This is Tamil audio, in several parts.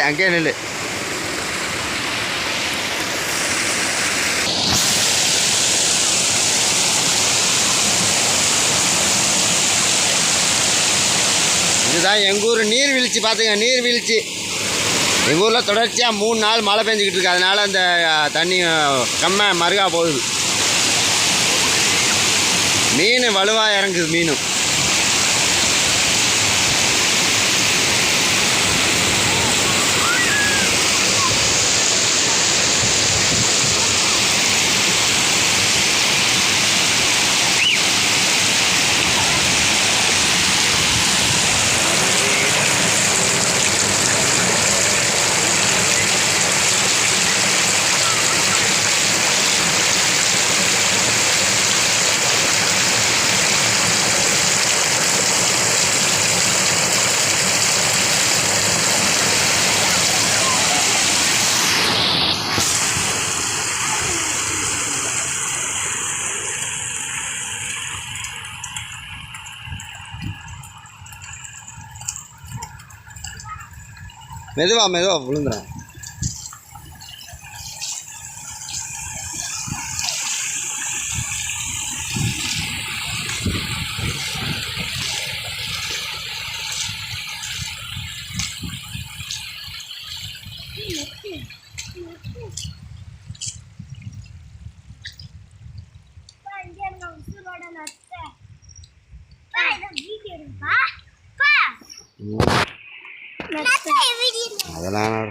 அங்கே நில்லு. இதுதான் எங்கள் ஊர் நீர்வீழ்ச்சி. பார்த்துங்க, நீர்வீழ்ச்சி. எங்கள் ஊரில் தொடர்ச்சியாக 3 நாள் மழை பெஞ்சிக்கிட்டு இருக்கு. அதனால் அந்த தண்ணி மருகா போகுது. மீன் வலுவாக இறங்குது. மீனும் மெதுவாக விழுந்துறேன். அதெல்லாம்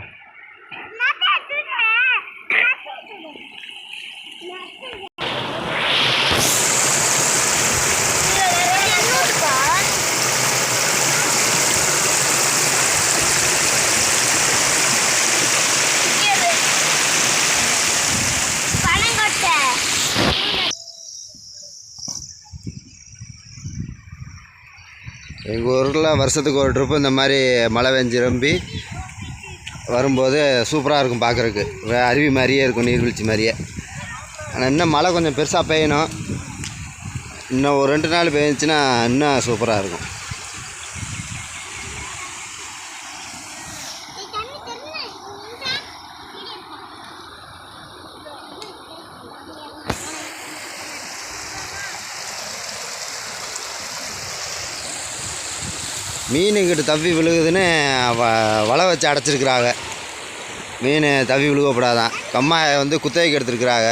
எங்கள் ஊரில் வருஷத்துக்கு ஒரு ட்ரிப்பு இந்த மாதிரி மழை பெஞ்சு ரொம்பி வரும்போது சூப்பராக இருக்கும் பார்க்குறதுக்கு. அருவி மாதிரியே இருக்கும், நீர்வீழ்ச்சி மாதிரியே. ஆனால் இன்னும் மழை கொஞ்சம் பெருசாக பெய்யணும். இன்னும் ஒரு 2 நாள் பெய்ஞ்சின்னா இன்னும் சூப்பராக இருக்கும். மீன் இங்கிட்டு தப்பி விழுகுதுன்னு வலை வச்சு அடைச்சிருக்கிறாங்க. மீன் தவி விழுகக்கூடாதான். கம்மாயை வந்து குத்தகைக்கு எடுத்துருக்குறாங்க.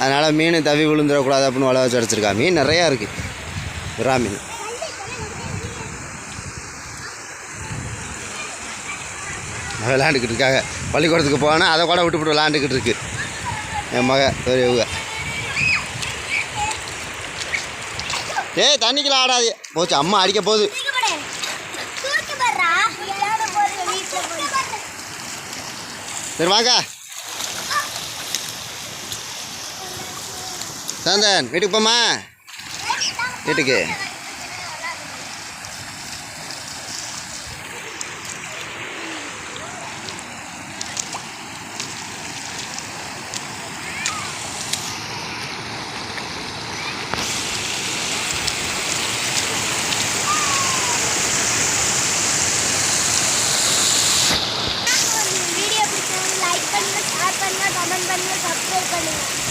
அதனால் மீன் தவி விழுந்துடக்கூடாது அப்படின்னு வலை வச்சு அடைச்சிருக்காங்க. மீன் நிறையா இருக்குது. விரா மீன் விளாண்டுக்கிட்டு இருக்காங்க. பள்ளிக்கூடத்துக்கு போனால் அதை கூட விட்டு விளாண்டுக்கிட்டு இருக்கு என் மக பெரியவங்க. தண்ணிக்கெல்லாம் ஆடாது போச்சு. அம்மா அடிக்க போகுது. சரி வாங்க சாந்தன், வீட்டுக்கு போமா. வீட்டுக்கு कमेंट करना, सब्सक्राइब करना।